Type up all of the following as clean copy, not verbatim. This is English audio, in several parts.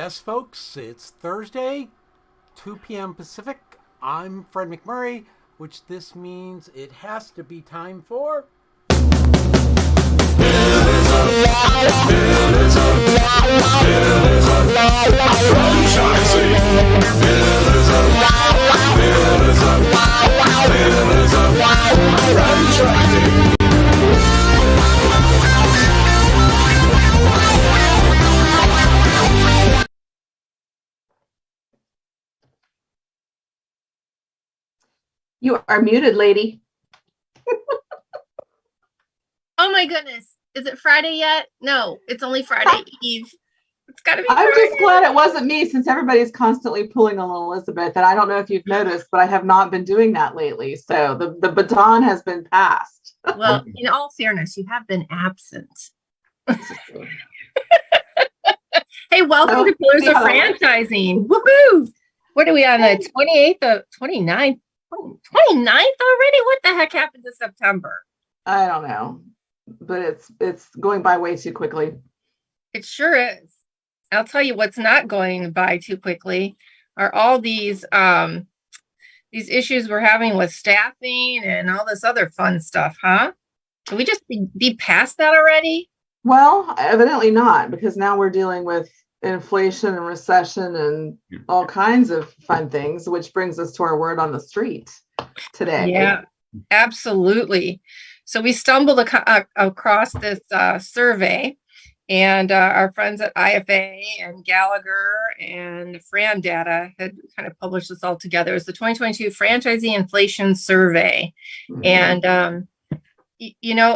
Yes, folks, it's Thursday, 2 p.m. Pacific. I'm Fred McMurray, which this means it has to be time for... You are muted, lady. Oh my goodness. Is it Friday yet? No, it's only Friday Eve. It's got to be I'm Friday. just glad it wasn't me, since everybody's constantly pulling on Elizabeth. And I don't know if you've noticed, but I have not been doing that lately. So the baton has been passed. Well, in all fairness, you have been absent. Hey, welcome to Pillars of Franchising. Woohoo! What are we on, the 28th of 29th? 29th already? What the heck happened to September? I don't know, but it's going by way too quickly. It sure is. I'll tell you what's not going by too quickly are all these issues we're having with staffing and all this other fun stuff, huh? Can we just be past that already? Well, evidently not, because now we're dealing with inflation and recession and all kinds of fun things, which brings us to our word on the street today. Yeah, absolutely. So we stumbled across this survey, and our friends at IFA and Gallagher and Fran Data had kind of published this all together. It's the 2022 Franchisee Inflation Survey. Mm-hmm. And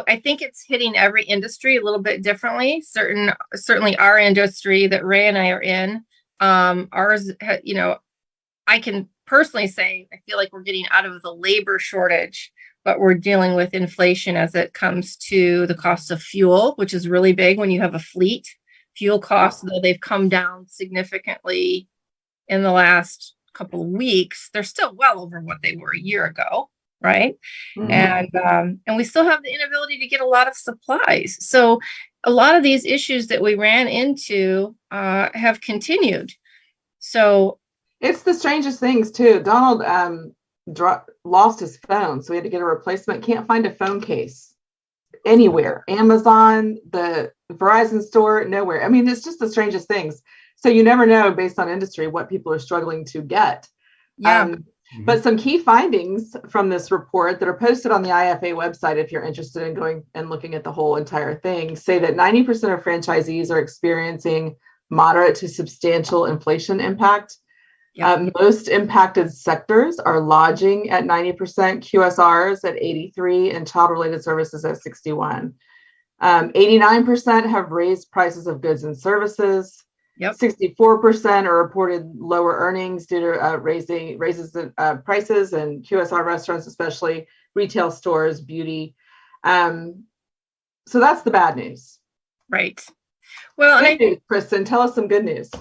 I think it's hitting every industry a little bit differently. Certainly our industry that Ray and I are in, ours, I can personally say, I feel like we're getting out of the labor shortage, but we're dealing with inflation as it comes to the cost of fuel, which is really big when you have a fleet. Fuel costs, though they've come down significantly in the last couple of weeks, they're still well over what they were a year ago. Right. Mm-hmm. And we still have the inability to get a lot of supplies. So a lot of these issues that we ran into have continued. So it's the strangest things too. Donald lost his phone, so we had to get a replacement. Can't find a phone case anywhere. Amazon, the Verizon store, nowhere. I mean, it's just the strangest things. So you never know based on industry what people are struggling to get. Yeah. But some key findings from this report that are posted on the IFA website, if you're interested in going and looking at the whole entire thing, say that 90% of franchisees are experiencing moderate to substantial inflation impact. Yep. Most impacted sectors are lodging at 90%, QSRs at 83%, and child-related services at 61%. 89% have raised prices of goods and services. Yep. 64% are reported lower earnings due to raises in prices, and QSR restaurants, especially retail stores, beauty. So that's the bad news. Right. Well, good news, Kristin, tell us some good news.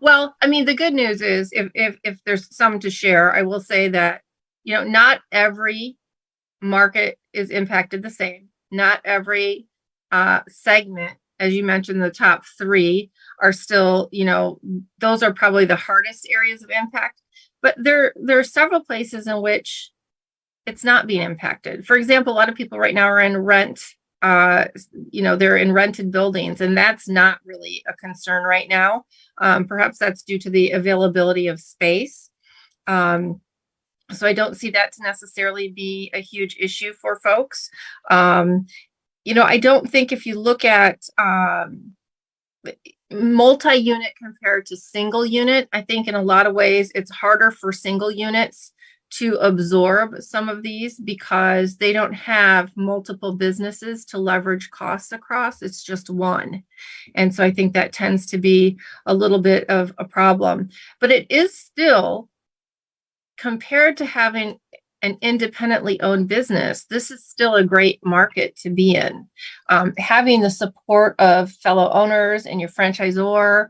Well, I mean, the good news is if there's some to share, I will say that, not every market is impacted the same. Not every segment, as you mentioned, the top three are still, those are probably the hardest areas of impact. But there are several places in which it's not being impacted. For example, a lot of people right now are in rent. They're in rented buildings, and that's not really a concern right now. Perhaps that's due to the availability of space. So I don't see that to necessarily be a huge issue for folks. I don't think if you look at multi-unit compared to single unit, I think in a lot of ways it's harder for single units to absorb some of these because they don't have multiple businesses to leverage costs across. It's just one. And so I think that tends to be a little bit of a problem. But it is still, compared to having an independently owned business, this is still a great market to be in. Having the support of fellow owners and your franchisor,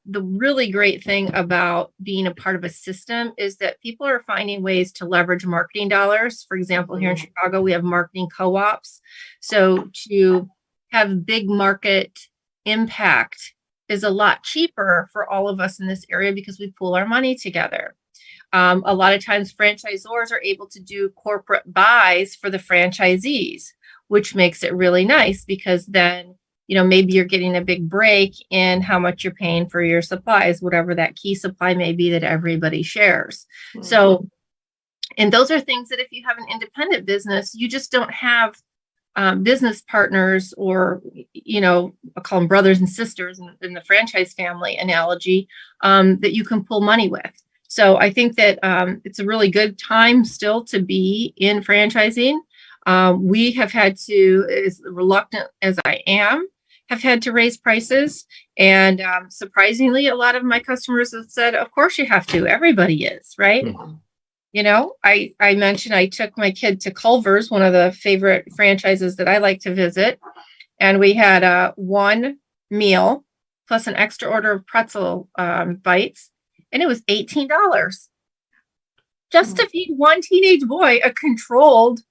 the really great thing about being a part of a system is that people are finding ways to leverage marketing dollars. For example, here in Chicago, we have marketing co-ops. So to have big market impact is a lot cheaper for all of us in this area because we pool our money together. A lot of times franchisors are able to do corporate buys for the franchisees, which makes it really nice because then, maybe you're getting a big break in how much you're paying for your supplies, whatever that key supply may be that everybody shares. Mm-hmm. So, and those are things that if you have an independent business, you just don't have business partners or, I'll call them brothers and sisters in the franchise family analogy, that you can pull money with. So I think that it's a really good time still to be in franchising. We have had to, as reluctant as I am, have had to raise prices. And surprisingly, a lot of my customers have said, of course you have to. Everybody is, right? Mm-hmm. I mentioned I took my kid to Culver's, one of the favorite franchises that I like to visit. And we had one meal plus an extra order of pretzel bites. And it was $18 just to feed one teenage boy a controlled,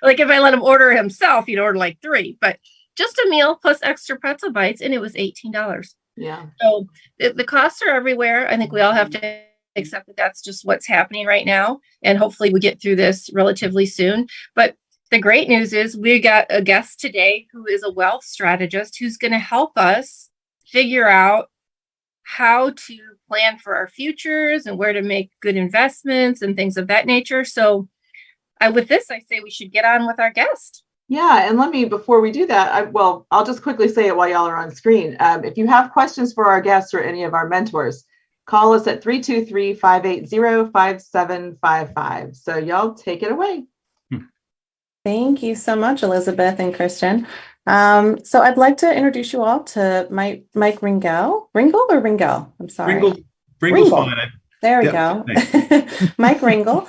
like if I let him order himself, he'd order like 3, but just a meal plus extra pretzel bites. And it was $18. Yeah. So the costs are everywhere. I think we all have to accept that that's just what's happening right now. And hopefully we get through this relatively soon. But the great news is we got a guest today who is a wealth strategist who's going to help us figure out how to plan for our futures and where to make good investments and things of that nature. So with this, I say we should get on with our guest. Yeah. And before we do that, I'll just quickly say it while y'all are on screen. If you have questions for our guests or any of our mentors, call us at 323-580-5755. So y'all take it away. Thank you so much, Elizabeth and Kristin. So I'd like to introduce you all to Mike Ringel. Ringel or Ringel? I'm sorry. Ringel's fine. There we go. Mike Ringel,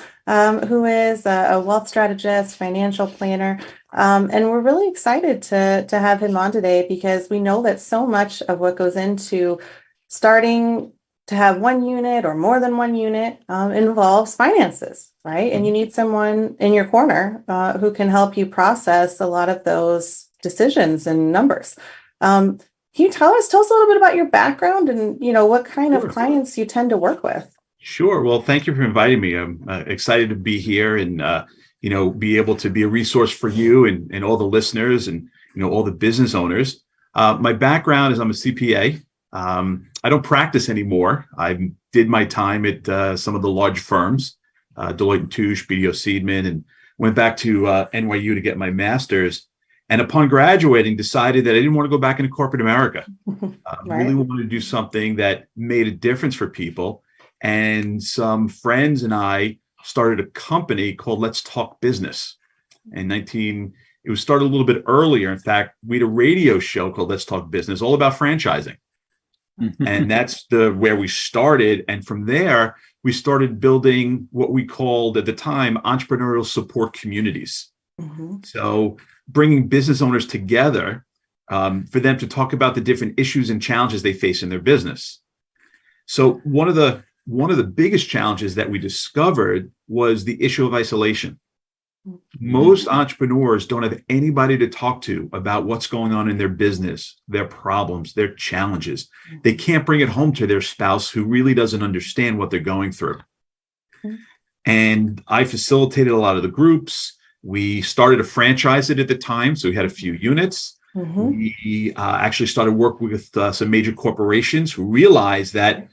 who is a wealth strategist, financial planner. And we're really excited to have him on today because we know that so much of what goes into starting to have one unit or more than one unit involves finances, right? And you need someone in your corner who can help you process a lot of those decisions and numbers. Can you tell us a little bit about your background and, what kind of clients you tend to work with? Sure. Well, thank you for inviting me. I'm excited to be here and, be able to be a resource for you and all the listeners and, all the business owners. My background is I'm a CPA. I don't practice anymore. I did my time at some of the large firms, Deloitte & Touche, BDO Seidman, and went back to NYU to get my master's. And upon graduating, decided that I didn't want to go back into corporate America. Right. Really wanted to do something that made a difference for people. And some friends and I started a company called Let's Talk Business. It was started a little bit earlier. In fact, we had a radio show called Let's Talk Business, all about franchising. And that's where we started. And from there, we started building what we called at the time entrepreneurial support communities. Mm-hmm. So bringing business owners together for them to talk about the different issues and challenges they face in their business. So one of the biggest challenges that we discovered was the issue of isolation. Most entrepreneurs don't have anybody to talk to about what's going on in their business, their problems, their challenges. They can't bring it home to their spouse who really doesn't understand what they're going through. And I facilitated a lot of the groups. We started to franchise it at the time, so we had a few units. Mm-hmm. We actually started working with some major corporations who realized that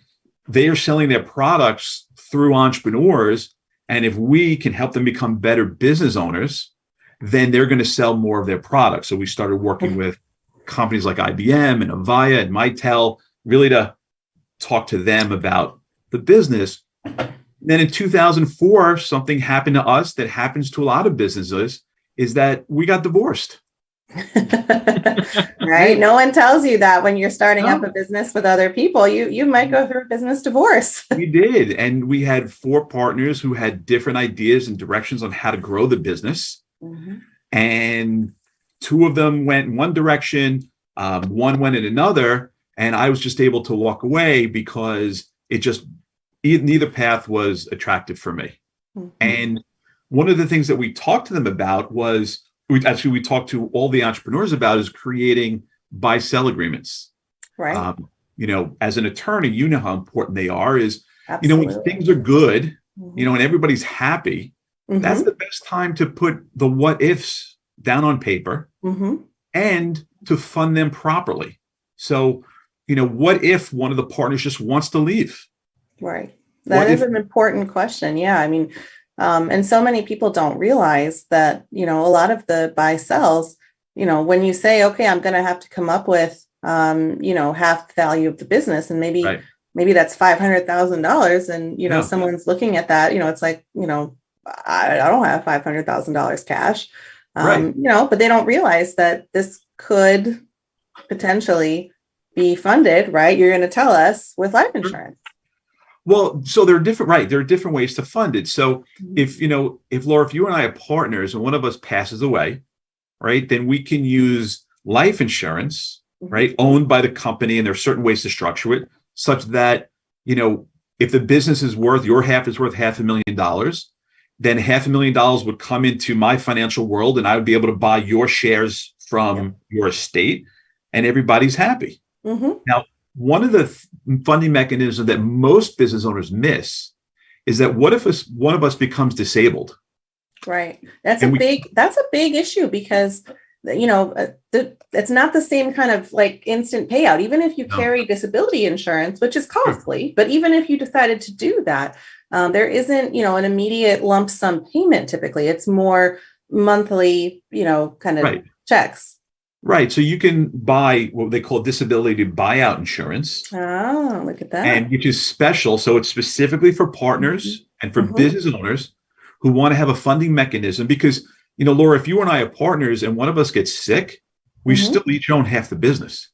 they are selling their products through entrepreneurs. And if we can help them become better business owners, then they're going to sell more of their products. So we started working with companies like IBM and Avaya and Mitel, really to talk to them about the business. Then in 2004, something happened to us that happens to a lot of businesses, is that we got divorced. Right. No one tells you that when you're starting up a business with other people, you might go through a business divorce. We did. And we had 4 partners who had different ideas and directions on how to grow the business. Mm-hmm. And 2 of them went in one direction, one went in another. And I was just able to walk away because neither path was attractive for me. Mm-hmm. And one of the things that we talked to them about was, we talked to all the entrepreneurs about, is creating buy-sell agreements. Right. As an attorney, you know how important they are. Absolutely. When things are good, Mhm. and everybody's happy, that's Mhm. the best time to put the what ifs down on paper Mhm. and to fund them properly. So, what if one of the partners just wants to leave? Right. What That is if, an important question. Yeah. I mean, and so many people don't realize that, a lot of the buy sells, when you say, okay, I'm going to have to come up with, half the value of the business, and right? maybe that's $500,000. And, Yeah, someone's looking at that, it's like, I don't have $500,000 cash, right. but they don't realize that this could potentially be funded, right? You're going to tell us with life insurance. Well, so there are different, right? There are different ways to fund it. So if Laura, if you and I are partners and one of us passes away, right, then we can use life insurance, right, owned by the company, and there are certain ways to structure it such that, if the business is worth, your half is worth $500,000, then $500,000 would come into my financial world, and I would be able to buy your shares from your estate, and everybody's happy. Now, one of the funding mechanisms that most business owners miss is that what if one of us becomes disabled? Right. That's a big issue, because it's not the same kind of like instant payout. Even if you carry disability insurance, which is costly, but even if you decided to do that, there isn't, an immediate lump sum payment. Typically, it's more monthly, kind of checks. Right. So you can buy what they call disability buyout insurance. Oh, look at that. And which is special. So it's specifically for partners and for business owners who want to have a funding mechanism, because, Laura, if you and I are partners and one of us gets sick, we still each own half the business.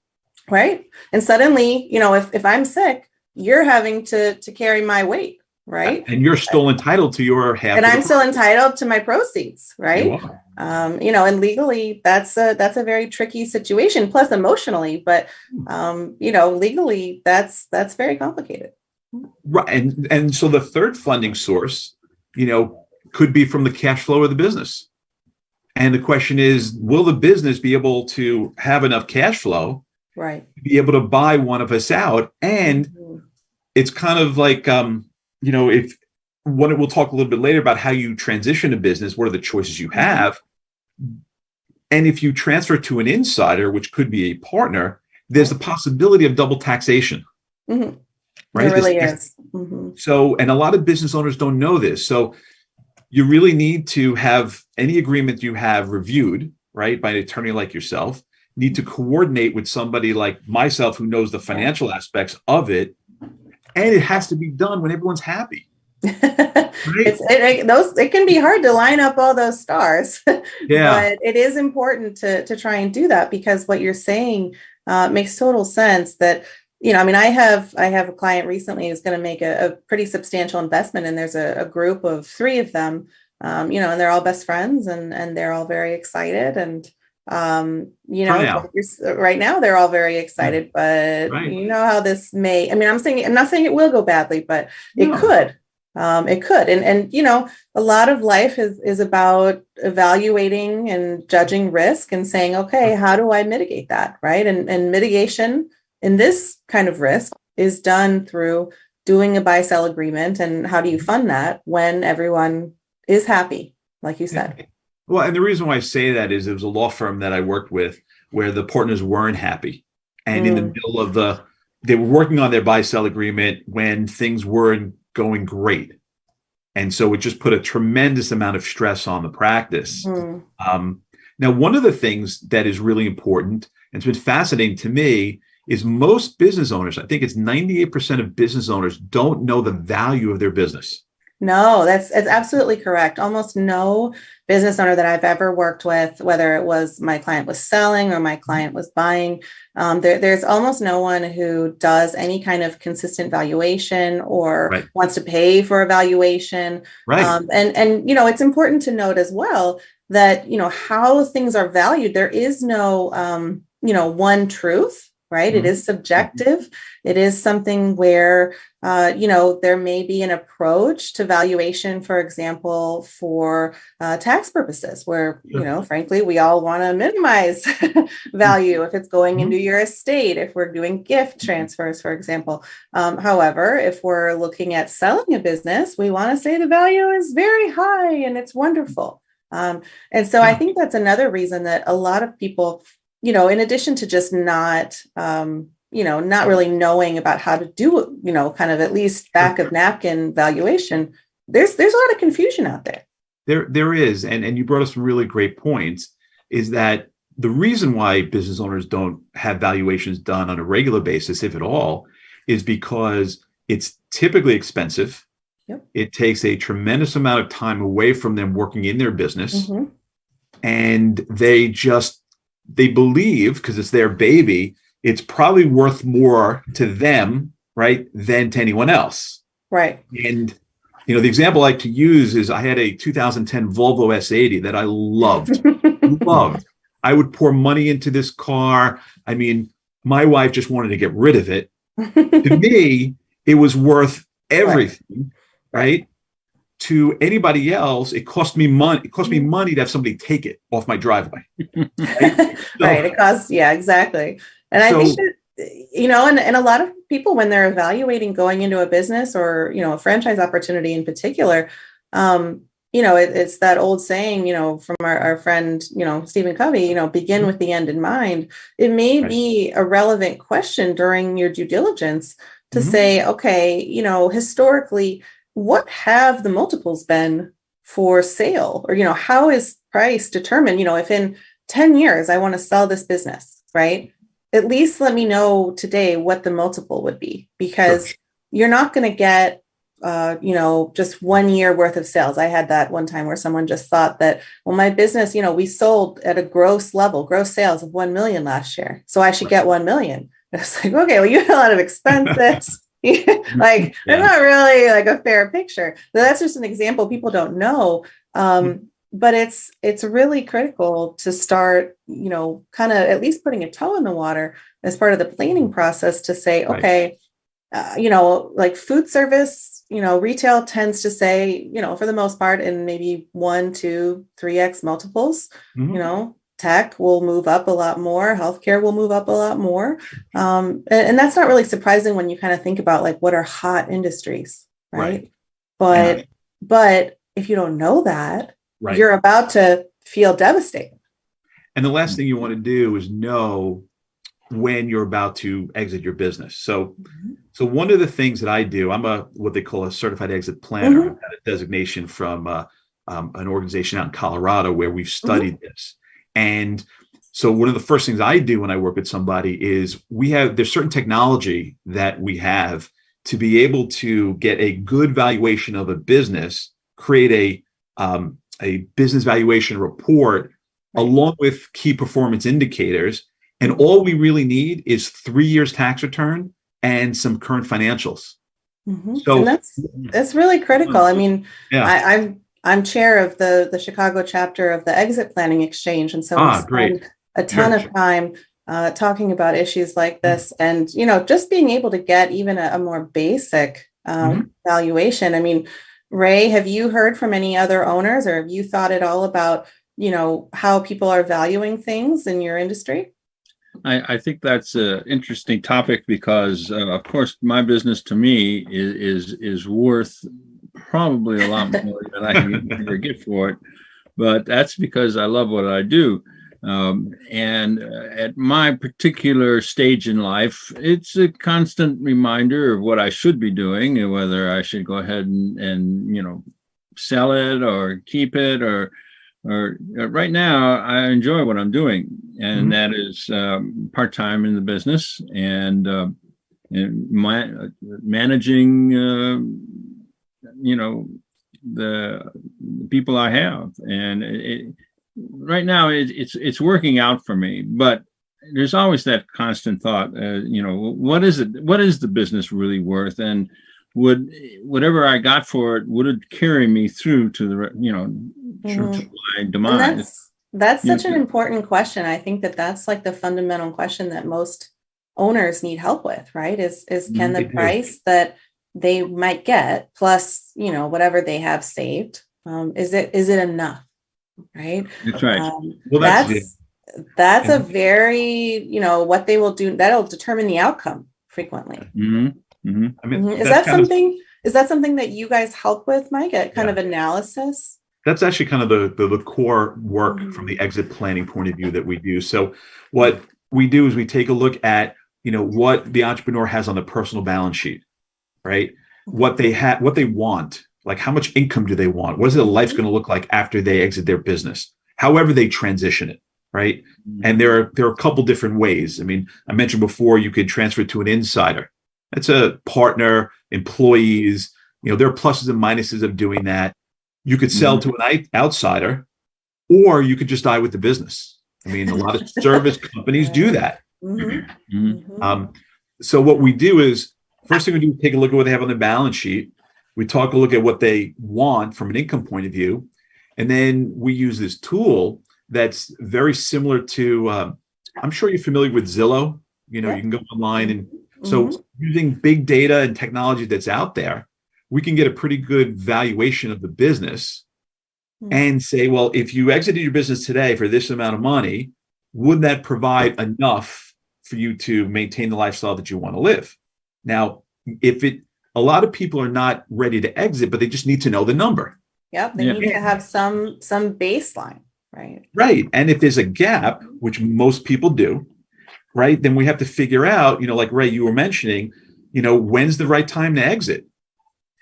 Right. And suddenly, if I'm sick, you're having to carry my weight. Right. And you're still entitled to your half. And I'm still entitled to my proceeds. Right. You are. And legally, that's a very tricky situation, plus emotionally, but, legally, that's very complicated. Right. And so the third funding source, could be from the cash flow of the business. And the question is, will the business be able to have enough cash flow, right, to be able to buy one of us out? And it's kind of like, if we'll talk a little bit later about how you transition a business, what are the choices you have? And if you transfer to an insider, which could be a partner, there's the possibility of double taxation. Right? There really is. So, and a lot of business owners don't know this. So you really need to have any agreement you have reviewed, right, by an attorney like yourself. Need to coordinate with somebody like myself who knows the financial aspects of it. And it has to be done when everyone's happy. Right? It can be hard to line up all those stars, yeah. But it is important to try and do that, because what you're saying makes total sense. That, I have a client recently who's going to make a pretty substantial investment, and there's a group of 3 of them, and they're all best friends, and they're all very excited. And right now they're all very excited, but how this may, I'm not saying it will go badly, but it could. It could. And a lot of life is about evaluating and judging risk and saying, okay, how do I mitigate that? Right. And mitigation in this kind of risk is done through doing a buy-sell agreement. And how do you fund that when everyone is happy, like you said? Well, and the reason why I say that is there was a law firm that I worked with where the partners weren't happy. And in the middle of they were working on their buy-sell agreement when things weren't going great. And so it just put a tremendous amount of stress on the practice. Now, one of the things that is really important, and it's been fascinating to me, is most business owners, I think it's 98% of business owners, don't know the value of their business. No, it's absolutely correct. Almost no business owner that I've ever worked with, whether it was my client was selling or my client was buying, there's almost no one who does any kind of consistent valuation or wants to pay for a valuation. And it's important to note as well that, how things are valued, there is no, one truth. Right. It is subjective. It is something where, There may be an approach to valuation, for example, for tax purposes, where, frankly, we all want to minimize value if it's going into your estate, if we're doing gift transfers, for example. However, if we're looking at selling a business, we want to say the value is very high and it's wonderful. And so I think that's another reason that a lot of people, in addition to just not really knowing about how to do, kind of at least back of napkin valuation, there's a lot of confusion out there. There is. And you brought up some really great points, is that the reason why business owners don't have valuations done on a regular basis, if at all, is because it's typically expensive. Yep. It takes a tremendous amount of time away from them working in their business. Mm-hmm. And they believe, because it's their baby, it's probably worth more to them, right, than to anyone else. Right. And, the example I like to use is I had a 2010 Volvo S80 that I loved. I would pour money into this car. I mean, my wife just wanted to get rid of it. To me, it was worth everything, right? To anybody else, it cost me money. It cost me money to have somebody take it off my driveway. Right? Right. It costs, exactly. And I think that, and a lot of people, when they're evaluating going into a business or, a franchise opportunity in particular, it's that old saying, from our friend, Stephen Covey, begin with the end in mind. It may be a relevant question during your due diligence to say, okay, historically, what have the multiples been for sale? Or, how is price determined? If in 10 years I want to sell this business, right? At least let me know today what the multiple would be, because you're not going to get, just 1 year worth of sales. I had that one time where someone just thought that, well, my business, we sold at a gross sales of 1 million last year, so I should get 1 million. It's like, okay, well, you had a lot of expenses. It's not really like a fair picture. So that's just an example. People don't know. But it's really critical to start, kind of at least putting a toe in the water as part of the planning process to say, okay, like food service, retail tends to say, for the most part, in maybe 1, 2, 3x multiples, tech will move up a lot more. Healthcare will move up a lot more. And that's not really surprising when you kind of think about like what are hot industries, right? But if you don't know that, you're about to feel devastated. And the last thing you want to do is know when you're about to exit your business. So one of the things that I do, I'm what they call a certified exit planner. I've got a designation from an organization out in Colorado where we've studied this. And so one of the first things I do when I work with somebody is there's certain technology that we have to be able to get a good valuation of a business, create a business valuation report along with key performance indicators. And all we really need is 3 years tax return and some current financials. So and that's really critical. I mean, I'm chair of the Chicago chapter of the Exit Planning Exchange. And so we spend a ton of time talking about issues like this, and, just being able to get even a more basic valuation. I mean, Ray, have you heard from any other owners, or have you thought at all about, how people are valuing things in your industry? I think that's an interesting topic because, of course, my business to me is worth probably a lot more than I can ever get for it. But that's because I love what I do. And at my particular stage in life, it's a constant reminder of what I should be doing, and whether I should go ahead and sell it or keep it, or right now I enjoy what I'm doing, and that is part-time in the business and managing the people I have, and right now it's working out for me, but there's always that constant thought, what is the business really worth, and would whatever I got for it, would it carry me through to the to my demise? And that's such an important question. I think that's like the fundamental question that most owners need help with, right? Is can the price that they might get, plus, whatever they have saved, is it enough? Right. That's right. Well, That's a very, what they will do, that'll determine the outcome frequently. Mm-hmm. Mm-hmm. I mean, Is that something that you guys help with, Mike, at kind of analysis? That's actually kind of the core work from the exit planning point of view that we do. So what we do is we take a look at, what the entrepreneur has on the personal balance sheet, right? What they have, what they want, like how much income do they want? What is their life going to look like after they exit their business? However they transition it, right? And there are a couple different ways. I mean, I mentioned before, you could transfer it to an insider. That's a partner, employees, there are pluses and minuses of doing that. You could sell to an outsider, or you could just die with the business. I mean, a lot of service companies do that. So what we do is, first thing we do is take a look at what they have on their balance sheet. We take a look at what they want from an income point of view. And then we use this tool that's very similar to, I'm sure you're familiar with Zillow. You can go online. And so using big data and technology that's out there, we can get a pretty good valuation of the business and say, well, if you exited your business today for this amount of money, would that provide enough for you to maintain the lifestyle that you want to live? Now, a lot of people are not ready to exit, but they just need to know the number. Yep. They need to have some baseline, right? Right. And if there's a gap, which most people do, right, then we have to figure out, like Ray, you were mentioning, when's the right time to exit?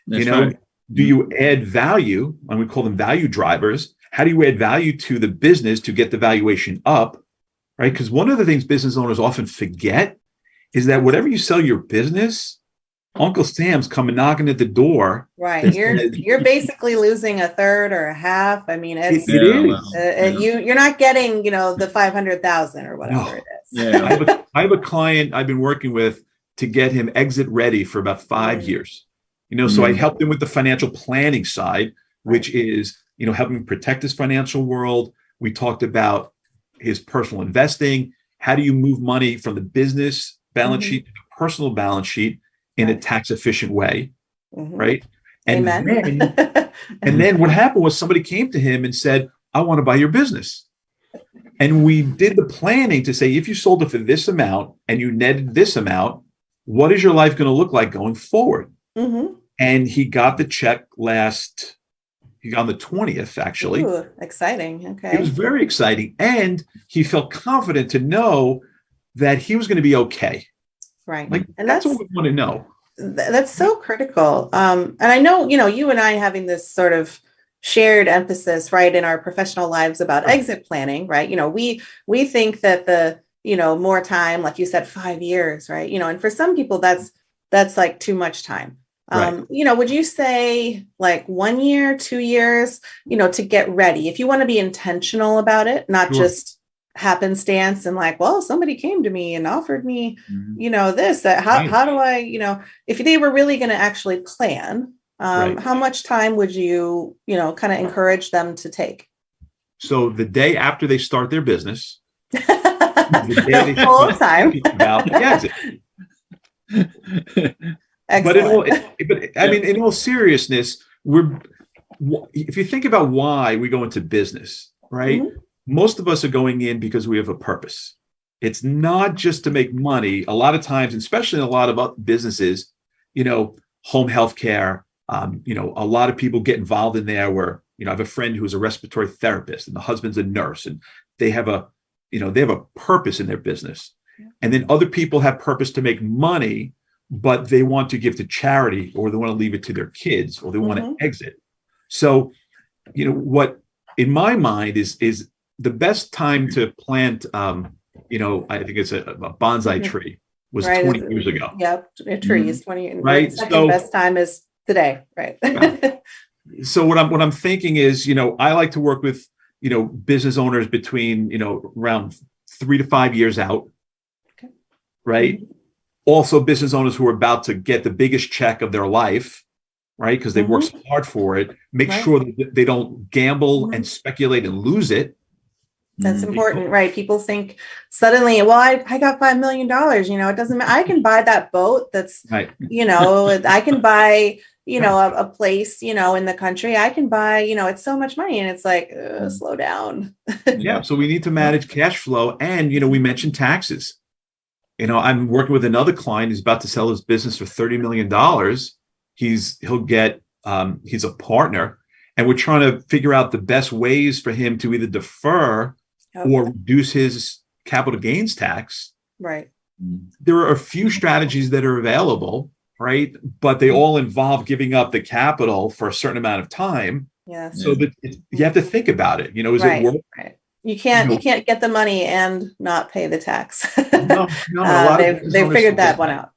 That's right. Do you add value? And we call them value drivers. How do you add value to the business to get the valuation up? Right? Because one of the things business owners often forget is that whatever you sell your business, Uncle Sam's coming knocking at the door. Right. You're basically losing a third or a half. I mean, it is. You're not getting, the 500,000 or whatever it is. Yeah. I have a client I've been working with to get him exit ready for about 5 years. So I helped him with the financial planning side, which is, helping him protect his financial world. We talked about his personal investing. How do you move money from the business balance sheet to the personal balance sheet in a tax efficient way? Right. And then what happened was somebody came to him and said, I want to buy your business. And we did the planning to say, if you sold it for this amount and you netted this amount, what is your life going to look like going forward? And he got the check he got on the 20th, actually. Ooh, exciting. Okay. It was very exciting. And he felt confident to know that he was going to be okay. Right. Like, and that's what we want to know. That's so critical. And I know, you and I having this sort of shared emphasis, right, in our professional lives about exit planning, right? We think that the, more time, like you said, 5 years, right? And for some people, that's like too much time. Right. Would you say like 1 year, 2 years, to get ready, if you want to be intentional about it, not just happenstance and like, well, somebody came to me and offered me, this, how do I, if they were really going to actually plan, how much time would you, kind of encourage them to take? So the day after they start their business, the whole time about the exit. But in all seriousness, if you think about why we go into business, right? Most of us are going in because we have a purpose. It's not just to make money. A lot of times, especially in a lot of businesses, home health care, a lot of people get involved in there where, I have a friend who's a respiratory therapist and the husband's a nurse and they have a purpose in their business. And then other people have purpose to make money, but they want to give to charity or they want to leave it to their kids or they want to exit. So, what in my mind is the best time to plant, I think it's a bonsai tree was 20 years ago. Yep. A tree is 20 years. Right. Second best time is today. Right. So what I'm thinking is, I like to work with, business owners between, around 3 to 5 years out. Okay. Right. Also business owners who are about to get the biggest check of their life, right? Because they work so hard for it. Make sure that they don't gamble and speculate and lose it. That's important, right? People think suddenly, well, I got $5 million, it doesn't matter. I can buy that boat. That's, Right. I can buy, a place, in the country. I can buy, it's so much money. And it's like, slow down. Yeah. So we need to manage cash flow. And, we mentioned taxes. I'm working with another client who's about to sell his business for $30 million. He's a partner, and we're trying to figure out the best ways for him to either defer or reduce his capital gains tax. Right. There are a few strategies that are available, right? But they all involve giving up the capital for a certain amount of time. Yes. So that you have to think about it. Is right, it worth? Right. You can't get the money and not pay the tax. No. They've figured that one out.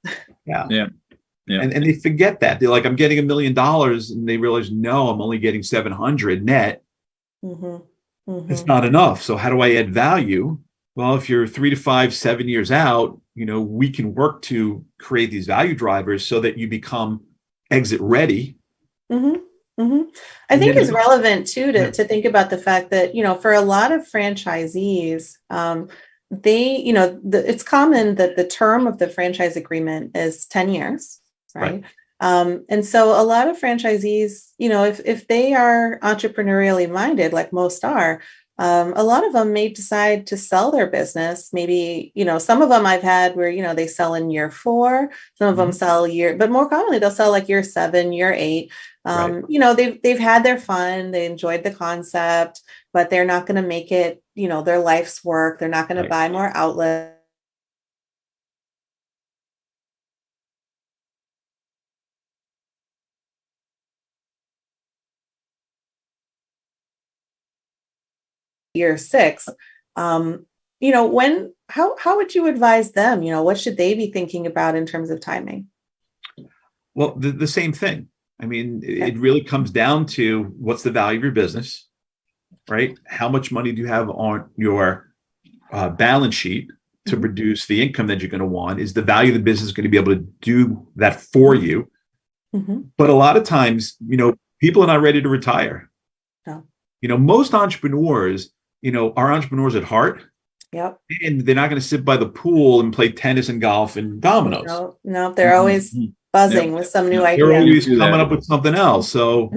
Yeah. Yeah. Yeah. And they forget that. They're like, I'm getting $1 million, and they realize, no, I'm only getting 700 net. It's not enough. So how do I add value? Well, if you're 3 to 5, 7 years out, we can work to create these value drivers so that you become exit ready. I think it's relevant too to think about the fact that, for a lot of franchisees, it's common that the term of the franchise agreement is 10 years, right? And so a lot of franchisees, if they are entrepreneurially minded, like most are, a lot of them may decide to sell their business. Maybe, some of them I've had where, they sell in year 4, some of them sell but more commonly they'll sell like year 7, year 8. They've had their fun, they enjoyed the concept, but they're not going to make it, their life's work. They're not going to buy more outlets. Year 6, how would you advise them? What should they be thinking about in terms of timing? Well, the same thing. I mean, it really comes down to what's the value of your business, right? How much money do you have on your balance sheet to produce the income that you're going to want? Is the value of the business going to be able to do that for you? But a lot of times, people are not ready to retire. No. Most entrepreneurs, are entrepreneurs at heart. Yep. And they're not going to sit by the pool and play tennis and golf and dominoes. No, they're always buzzing with some new idea. They're always coming up with something else. So,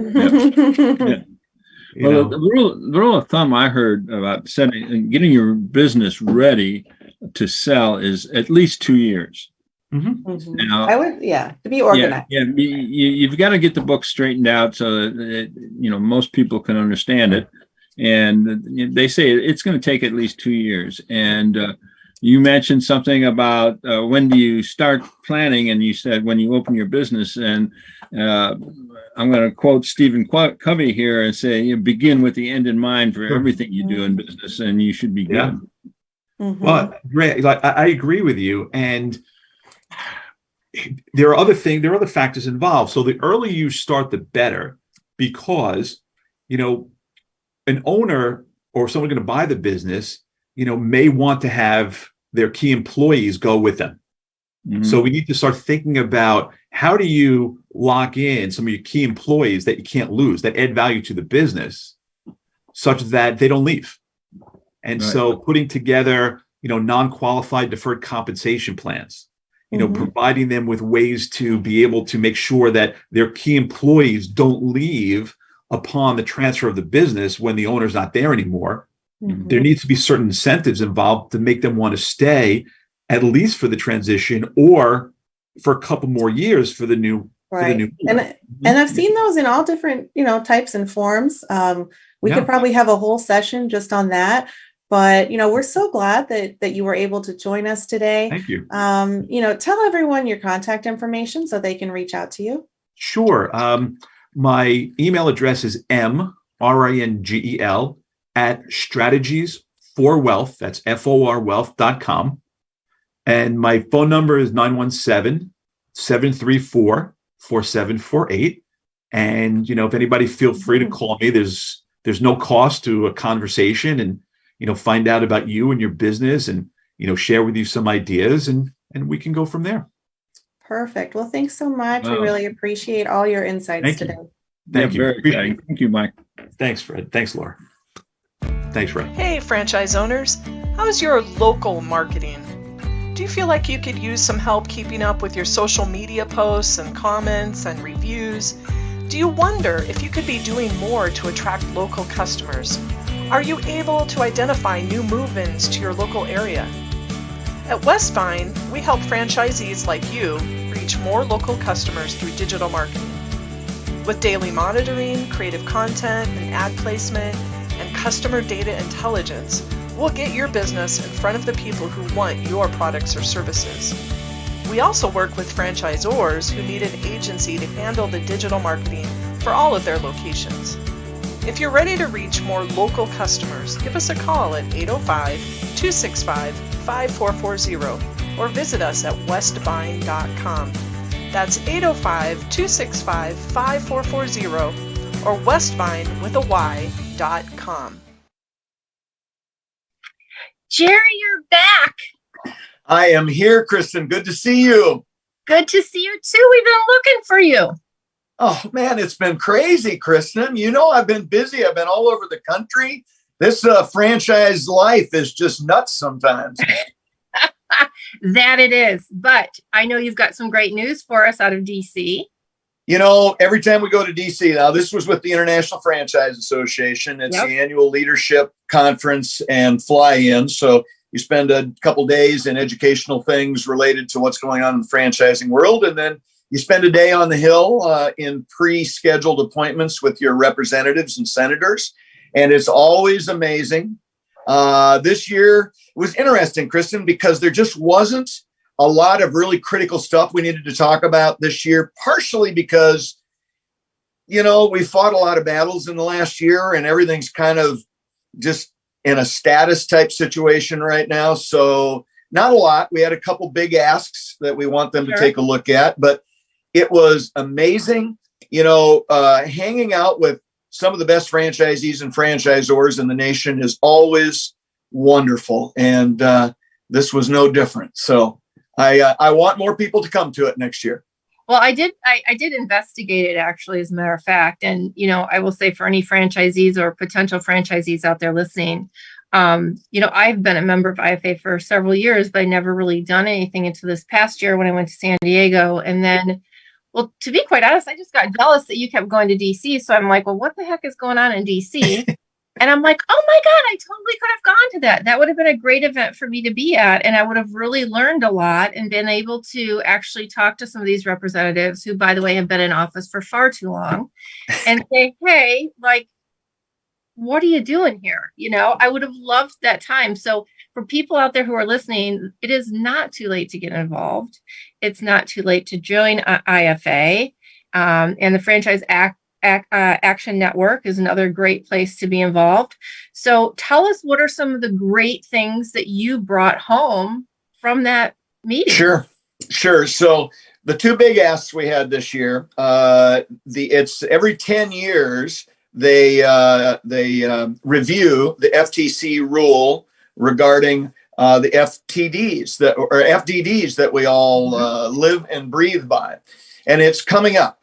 Well, the rule of thumb I heard about getting your business ready to sell is at least 2 years. Now, I would, to be organized. You've got to get the book straightened out so that most people can understand it. And they say it's going to take at least 2 years. And you mentioned something about when do you start planning, and you said when you open your business. And I'm going to quote Stephen Covey here and say, you begin with the end in mind for everything you do in business, and you should be good. Well, great. I agree with you. And there are other factors involved. So the earlier you start, the better, because, an owner or someone going to buy the business, may want to have their key employees go with them. So we need to start thinking about how do you lock in some of your key employees that you can't lose, that add value to the business, such that they don't leave. And so putting together, non-qualified deferred compensation plans, providing them with ways to be able to make sure that their key employees don't leave upon the transfer of the business when the owner's not there anymore. There needs to be certain incentives involved to make them want to stay, at least for the transition or for a couple more years for the new. And I've seen those in all different, types and forms. We could probably have a whole session just on that. But, we're so glad that you were able to join us today. Thank you. Tell everyone your contact information so they can reach out to you. Sure. My email address is mringel @strategiesforwealth. That's forwealth.com. And my phone number is 917-734-4748. And, if anybody, feel free to call me. There's no cost to a conversation, and, find out about you and your business, and, share with you some ideas, and we can go from there. Perfect. Well, thanks so much. We really appreciate all your insights today. Thank you. Thank you, Mike. Thanks, Fred. Thanks, Laura. Thanks, Ray. Hey, franchise owners. How's your local marketing? Do you feel like you could use some help keeping up with your social media posts and comments and reviews? Do you wonder if you could be doing more to attract local customers? Are you able to identify new move-ins to your local area? At Westvine, we help franchisees like you reach more local customers through digital marketing. With daily monitoring, creative content, and ad placement, and customer data intelligence, we'll get your business in front of the people who want your products or services. We also work with franchisors who need an agency to handle the digital marketing for all of their locations. If you're ready to reach more local customers, give us a call at 805-265-5440 or visit us at westvine.com. That's 805-265-5440 or westvine with a y.com. Jerry, you're back. I am here, Kristin. Good to see you. Good to see you too. We've been looking for you. Oh, man, it's been crazy, Kristin. You know, I've been busy. I've been all over the country. This franchise life is just nuts sometimes. That it is. But I know you've got some great news for us out of DC. You know, every time we go to DC, now this was with the International Franchise Association. It's the annual leadership conference and fly-in. So you spend a couple days in educational things related to what's going on in the franchising world. And then you spend a day on the Hill in pre-scheduled appointments with your representatives and senators. And it's always amazing. This year it was interesting, Kristin, because there just wasn't a lot of really critical stuff we needed to talk about this year, partially because, you know, we fought a lot of battles in the last year and everything's kind of just in a status type situation right now. So not a lot. We had a couple big asks that we want them to take a look at, but it was amazing, you know, hanging out with some of the best franchisees and franchisors in the nation is always wonderful. And this was no different. So I want more people to come to it next year. Well, I did investigate it actually, as a matter of fact. And, you know, I will say for any franchisees or potential franchisees out there listening, you know, I've been a member of IFA for several years, but I never really done anything until this past year when I went to San Diego. And then, well, to be quite honest, I just got jealous that you kept going to DC. So I'm like, well, what the heck is going on in DC? And I'm like, oh my God, I totally could have gone to that. That would have been a great event for me to be at. And I would have really learned a lot and been able to actually talk to some of these representatives who, by the way, have been in office for far too long and say, hey, like, what are you doing here? You know, I would have loved that time. So for people out there who are listening, it is not too late to get involved. It's not too late to join IFA. And the Franchise Action Network is another great place to be involved. So tell us, what are some of the great things that you brought home from that meeting? Sure. So the two big asks we had this year, it's every 10 years, they review the FTC rule regarding the FTDs or FDDs that we all live and breathe by. And it's coming up.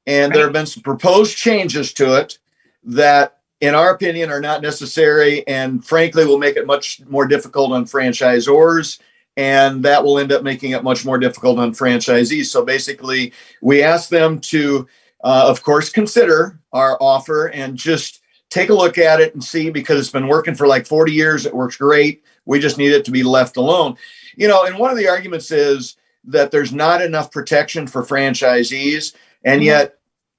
And there have been some proposed changes to it that, in our opinion, are not necessary and frankly will make it much more difficult on franchisors. And that will end up making it much more difficult on franchisees. So basically, we asked them to, of course, consider our offer and just take a look at it and see, because it's been working for like 40 years. It works great. We just need it to be left alone. You know, and one of the arguments is that there's not enough protection for franchisees. And yet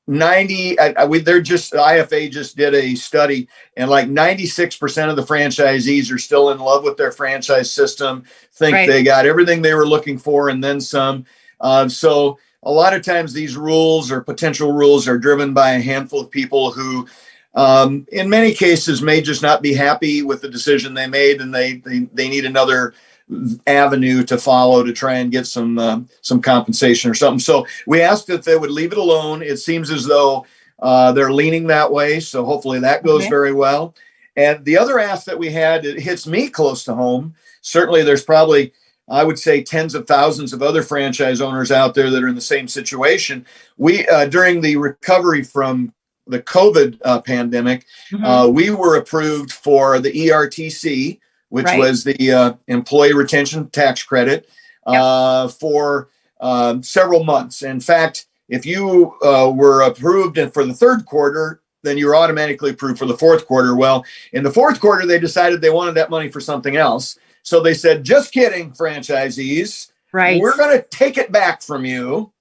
IFA just did a study, and like 96% of the franchisees are still in love with their franchise system, think they got everything they were looking for and then some. So a lot of times these rules or potential rules are driven by a handful of people who, in many cases, may just not be happy with the decision they made, and they need another avenue to follow to try and get some compensation or something. So we asked if they would leave it alone. It seems as though they're leaning that way. So hopefully that goes very well. And the other ask that we had, it hits me close to home. Certainly there's probably, I would say, tens of thousands of other franchise owners out there that are in the same situation. We, during the recovery from the COVID pandemic, we were approved for the ERTC, which was the Employee Retention Tax Credit, for several months. In fact, if you were approved for the third quarter, then you were automatically approved for the fourth quarter. Well, in the fourth quarter, they decided they wanted that money for something else. So they said, just kidding, franchisees. We're going to take it back from you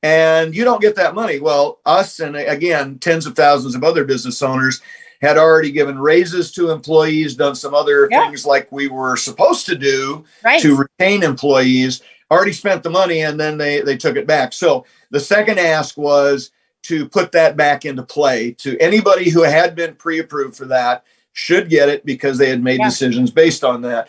and you don't get that money. Well, us and again, tens of thousands of other business owners had already given raises to employees, done some other things like we were supposed to do to retain employees, already spent the money, and then they took it back. So the second ask was to put that back into play. To anybody who had been pre-approved for that should get it because they had made decisions based on that.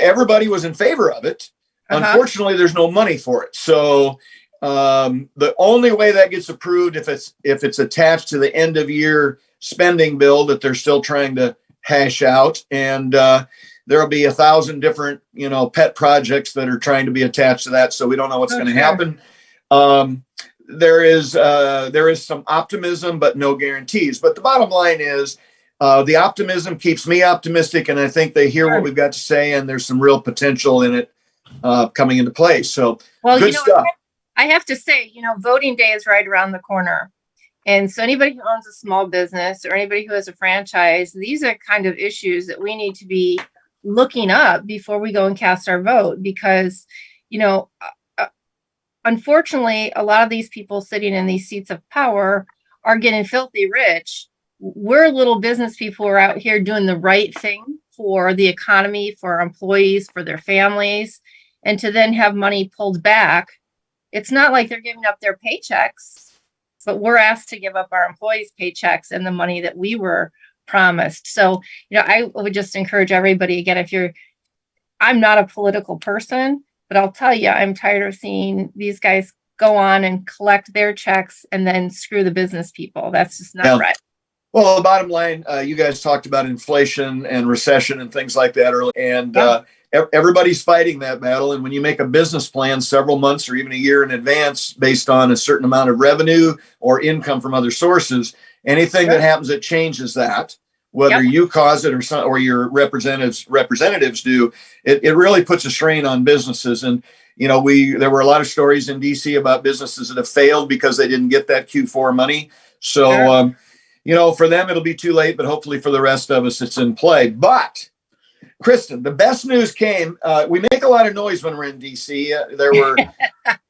Everybody was in favor of it. Unfortunately, there's no money for it. So the only way that gets approved if it's attached to the end of year spending bill that they're still trying to hash out, and there'll be 1,000 different pet projects that are trying to be attached to that. So we don't know what's going to happen. There is some optimism, but no guarantees. But the bottom line is the optimism keeps me optimistic, and I think they hear what we've got to say, and there's some real potential in it coming into play. So good stuff. I have to say, voting day is right around the corner. And so anybody who owns a small business or anybody who has a franchise, these are kind of issues that we need to be looking up before we go and cast our vote, because, unfortunately, a lot of these people sitting in these seats of power are getting filthy rich. We're little business people who are out here doing the right thing for the economy, for our employees, for their families, and to then have money pulled back. It's not like they're giving up their paychecks, but we're asked to give up our employees' paychecks and the money that we were promised. So, I would just encourage everybody, again, I'm not a political person, but I'll tell you, I'm tired of seeing these guys go on and collect their checks and then screw the business people. That's just not right. Well, the bottom line, you guys talked about inflation and recession and things like that earlier, and everybody's fighting that battle. And when you make a business plan several months or even a year in advance based on a certain amount of revenue or income from other sources, anything that happens that changes that, whether you cause it or your representatives do, it really puts a strain on businesses. And there were a lot of stories in DC about businesses that have failed because they didn't get that Q4 money. So for them it'll be too late, but hopefully for the rest of us it's in play. But Kristin, the best news came. We make a lot of noise when we're in DC. There were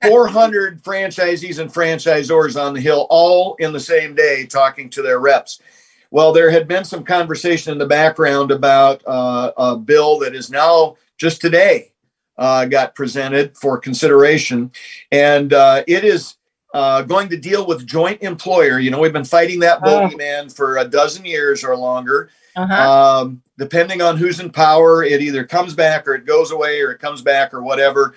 400 franchisees and franchisors on the Hill all in the same day talking to their reps. Well, there had been some conversation in the background about a bill that is now just today got presented for consideration. And it is going to deal with joint employer. We've been fighting that bogeyman for a dozen years or longer. Depending on who's in power, it either comes back or it goes away or it comes back or whatever.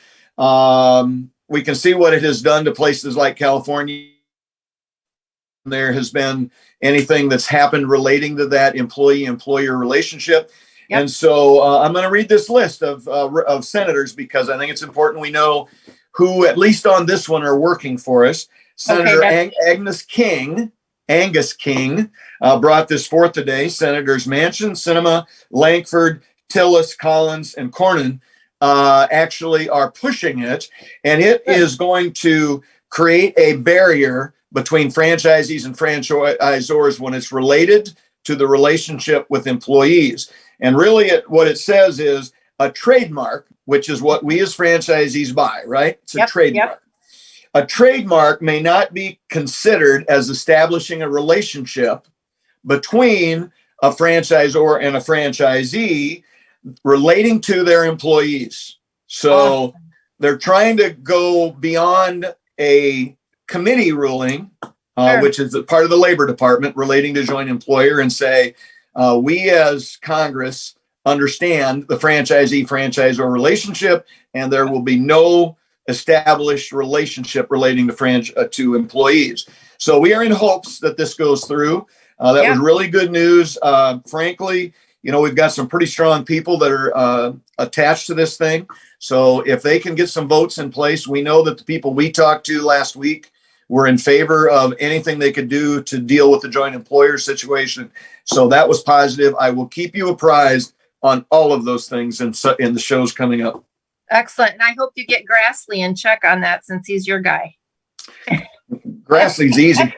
We can see what it has done to places like California. There has been anything that's happened relating to that employee-employer relationship. And so I'm going to read this list of senators because I think it's important we know who, at least on this one, are working for us. Senator Angus King brought this forth today. Senators Manchin, Sinema, Lankford, Tillis, Collins, and Cornyn actually are pushing it. And it is going to create a barrier between franchisees and franchisors when it's related to the relationship with employees. And really what it says is a trademark, which is what we as franchisees buy, right? It's a trademark. A trademark may not be considered as establishing a relationship between a franchisor and a franchisee relating to their employees. So they're trying to go beyond a committee ruling, which is a part of the Labor Department relating to joint employer, and say, we as Congress understand the franchisee-franchisor relationship, and there will be no established relationship relating to employees. So we are in hopes that this goes through. That was really good news. Frankly, we've got some pretty strong people that are attached to this thing. So if they can get some votes in place, we know that the people we talked to last week were in favor of anything they could do to deal with the joint employer situation. So that was positive. I will keep you apprised on all of those things in the shows coming up. Excellent. And I hope you get Grassley in check on that since he's your guy. Grassley's easy.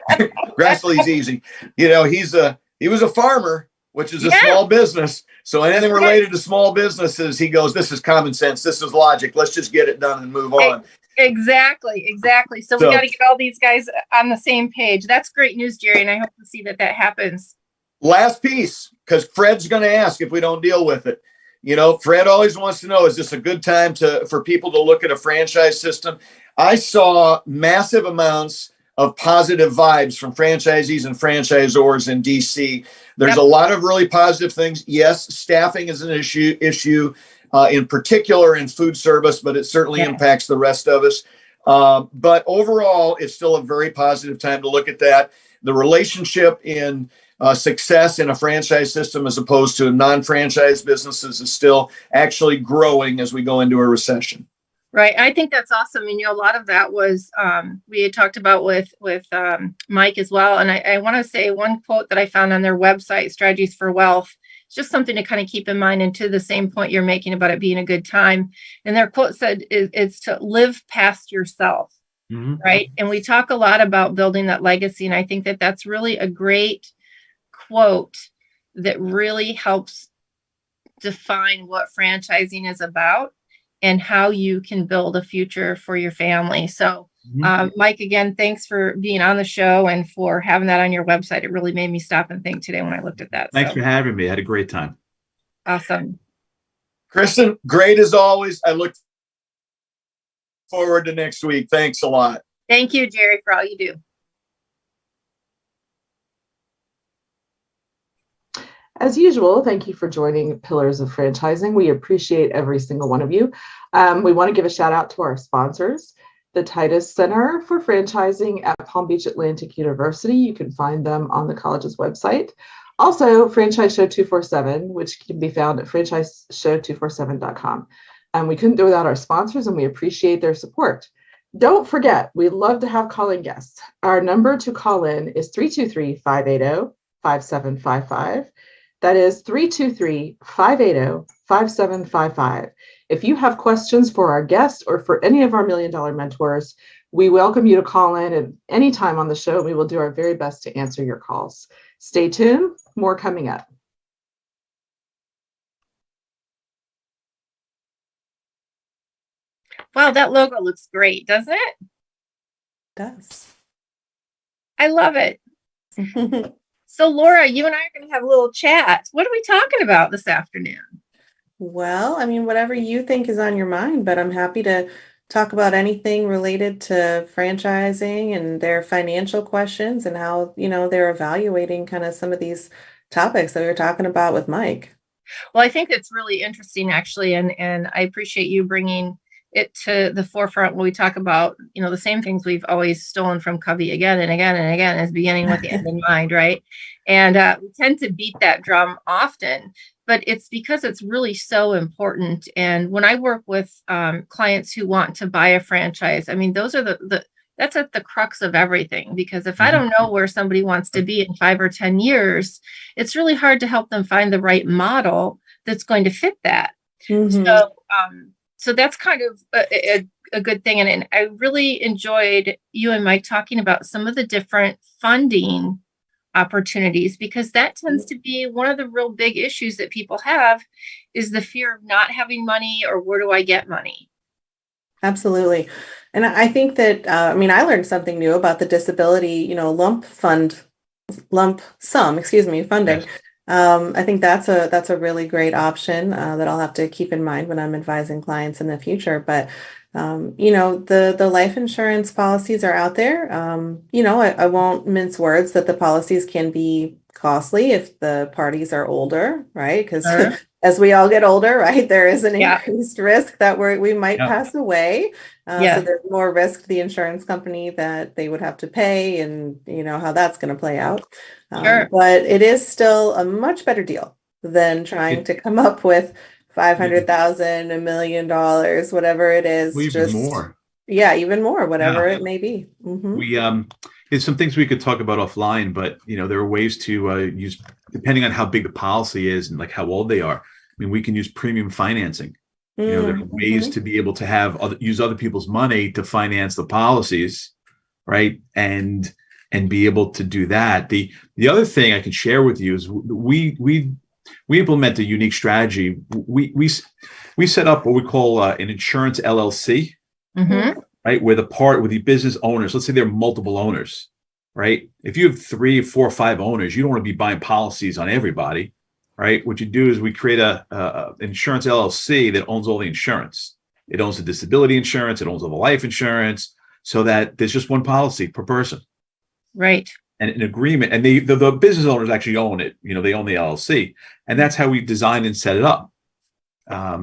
Grassley's easy. You know, he was a farmer, which is a small business. So anything related to small businesses, he goes, this is common sense. This is logic. Let's just get it done and move on. Exactly. So we got to get all these guys on the same page. That's great news, Jerry. And I hope to see that happens. Last piece, because Fred's going to ask if we don't deal with it. You know, Fred always wants to know, is this a good time for people to look at a franchise system? I saw massive amounts of positive vibes from franchisees and franchisors in DC. There's a lot of really positive things. Yes, staffing is an issue in particular in food service, but it certainly impacts the rest of us. But overall, it's still a very positive time to look at that. The relationship in success in a franchise system as opposed to non-franchise businesses is still actually growing as we go into a recession. Right. I think that's awesome. And, a lot of that was we had talked about with Mike as well. And I want to say one quote that I found on their website, Strategies for Wealth. It's just something to kind of keep in mind, and to the same point you're making about it being a good time. And their quote said, it's to live past yourself. Mm-hmm. Right. And we talk a lot about building that legacy. And I think that that's really a great quote that really helps define what franchising is about and how you can build a future for your family. So, Mike, again, thanks for being on the show and for having that on your website. It really made me stop and think today when I looked at that. Thanks for having me. I had a great time. Awesome. Kristin, great as always. I look forward to next week. Thanks a lot. Thank you, Jerry, for all you do. As usual, thank you for joining Pillars of Franchising. We appreciate every single one of you. We want to give a shout out to our sponsors, the Titus Center for Franchising at Palm Beach Atlantic University. You can find them on the college's website. Also, Franchise Show 247, which can be found at franchiseshow247.com. We couldn't do without our sponsors, and we appreciate their support. Don't forget, we'd love to have calling guests. Our number to call in is 323-580-5755. That is 323-580-5755. If you have questions for our guest or for any of our Million Dollar mentors, we welcome you to call in at any time on the show. We will do our very best to answer your calls. Stay tuned. More coming up. Wow, that logo looks great, doesn't it? It does. I love it. So, Laura, you and I are going to have a little chat. What are we talking about this afternoon? Well, I mean, whatever you think is on your mind, but I'm happy to talk about anything related to franchising and their financial questions and how, they're evaluating kind of some of these topics that we were talking about with Mike. Well, I think it's really interesting, actually, and I appreciate you bringing it to the forefront when we talk about, the same things we've always stolen from Covey again and again and again, as beginning with the end in mind, right? And we tend to beat that drum often, but it's because it's really so important. And when I work with clients who want to buy a franchise, I mean, those are that's at the crux of everything, because if I don't know where somebody wants to be in 5 or 10 years, it's really hard to help them find the right model that's going to fit that. Mm-hmm. So that's kind of a good thing. And I really enjoyed you and Mike talking about some of the different funding opportunities, because that tends to be one of the real big issues that people have, is the fear of not having money, or where do I get money? Absolutely. And I think that, I learned something new about the disability, lump sum, funding. Yes. I think that's a really great option that I'll have to keep in mind when I'm advising clients in the future. But the life insurance policies are out there. I won't mince words that the policies can be costly if the parties are older, right? Because as we all get older, right, there is an increased risk that we might pass away. So there's more risk to the insurance company that they would have to pay, and how that's going to play out. But it is still a much better deal than trying to come up with $500,000, $1 million, whatever it is. Even more. Yeah, even more, whatever Yeah. it may be. Mhm. We there's some things we could talk about offline, but there are ways to use, depending on how big the policy is and like how old they are. I mean, we can use premium financing. There are ways Mhm. to be able to use other people's money to finance the policies, right? And be able to do that. The other thing I can share with you is we implement a unique strategy. We set up what we call an insurance LLC, Mm-hmm. right? Where the business owners, let's say there are multiple owners, right? If you have 3, 4, 5 owners, you don't want to be buying policies on everybody, right? What you do is we create a insurance LLC that owns all the insurance. It owns the disability insurance, it owns all the life insurance, so that there's just one policy per person. Right. And an agreement, and the business owners actually own it. They own the LLC, and that's how we designed and set it up.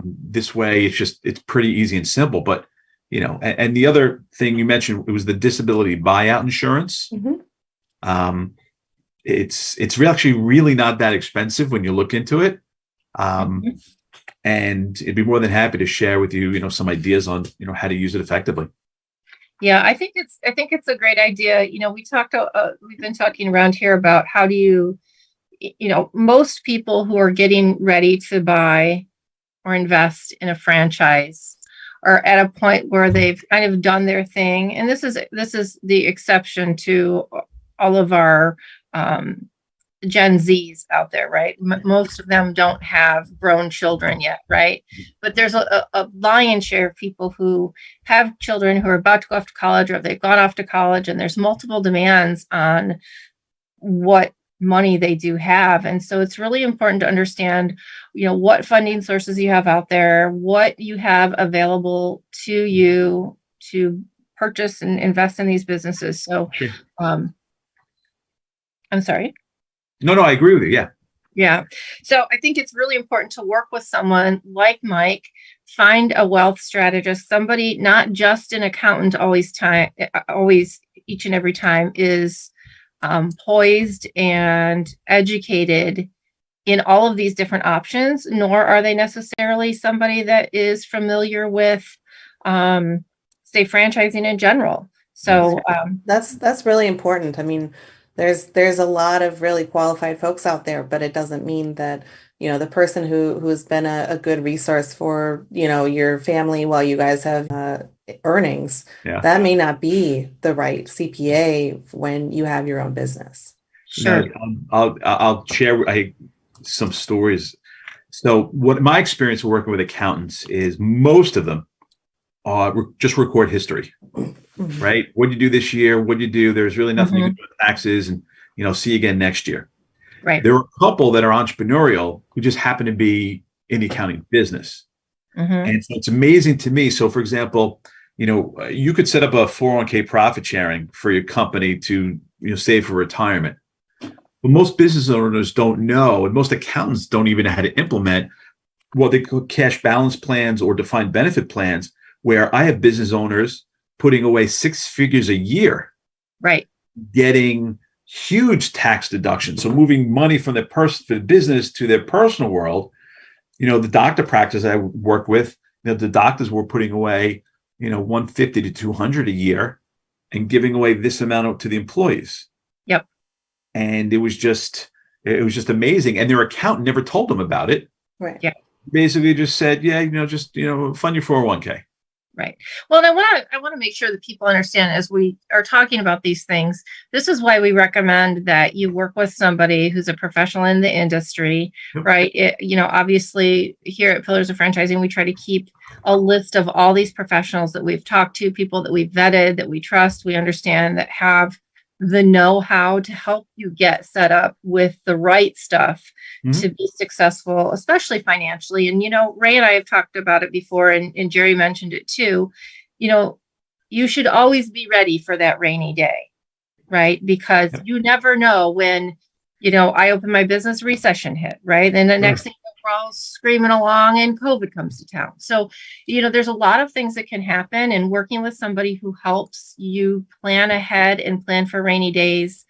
This way, it's pretty easy and simple. But and the other thing you mentioned, it was the disability buyout insurance. Mhm. It's actually really not that expensive when you look into it. And it'd be more than happy to share with you, some ideas on how to use it effectively. Yeah, I think it's a great idea. We've been talking around here about how do you, most people who are getting ready to buy or invest in a franchise are at a point where they've kind of done their thing. And this is the exception to all of our Gen Zs out there, right? Most of them don't have grown children yet, right? But there's a lion's share of people who have children who are about to go off to college, or they've gone off to college, and there's multiple demands on what money they do have. And so it's really important to understand, what funding sources you have out there, what you have available to you to purchase and invest in these businesses. So, Sure. I'm sorry. No, I agree with you. Yeah. Yeah. So I think it's really important to work with someone like Mike, find a wealth strategist, somebody, not just an accountant always each and every time, is poised and educated in all of these different options, nor are they necessarily somebody that is familiar with, say, franchising in general. So That's really important. I mean, there's a lot of really qualified folks out there, but it doesn't mean that, the person who's been a good resource for, your family while you guys have earnings, Yeah. that may not be the right CPA when you have your own business. sure. I'll share some stories. So what my experience working with accountants is, most of them just record history. Mhm. Right? What did you do this year? What did you do? There's really nothing you can do with taxes, and see you again next year. Right. There are a couple that are entrepreneurial who just happen to be in the accounting business. Mhm. And so it's amazing to me. So for example, you could set up a 401k profit sharing for your company to save for retirement. But most business owners don't know, and most accountants don't even know how to implement what they call cash balance plans or defined benefit plans, where I have business owners putting away 6 figures a year, Right. getting huge tax deductions. So moving money from the business to their personal world. The doctor practice I work with, the doctors were putting away, 150 to 200 a year and giving away this amount to the employees. Yep. And it was just amazing. And their accountant never told them about it. Right. Yeah. Basically just said, fund your 401k. Right. Well, and I want to make sure that people understand, as we are talking about these things, this is why we recommend that you work with somebody who's a professional in the industry, Yep. right? Obviously, here at Pillars of Franchising, we try to keep a list of all these professionals that we've talked to, people that we've vetted, that we trust, we understand, that have the know-how to help you get set up with the right stuff to be successful, especially financially. And, Ray and I have talked about it before, and Jerry mentioned it too. You should always be ready for that rainy day, right? Because you never know when, I open my business, recession hit, right? And the next thing we're all screaming along and COVID comes to town. So, there's a lot of things that can happen, and working with somebody who helps you plan ahead and plan for rainy days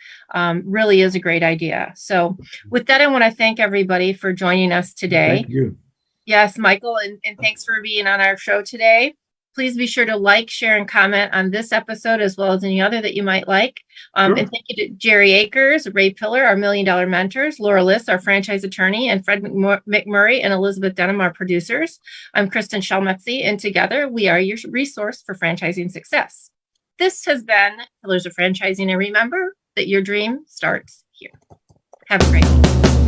really is a great idea. So with that, I want to thank everybody for joining us today. Thank you. Yes, Michael, and thanks for being on our show today. Please be sure to like, share, and comment on this episode as well as any other that you might like. Sure. And thank you to Jerry Akers, Ray Pillar, our $1 Million mentors, Laura Liss, our franchise attorney, and Fred McMurray and Elizabeth Denham, our producers. I'm Kristin Selmeczy, and together we are your resource for franchising success. This has been Pillars of Franchising, and remember that your dream starts here. Have a great week.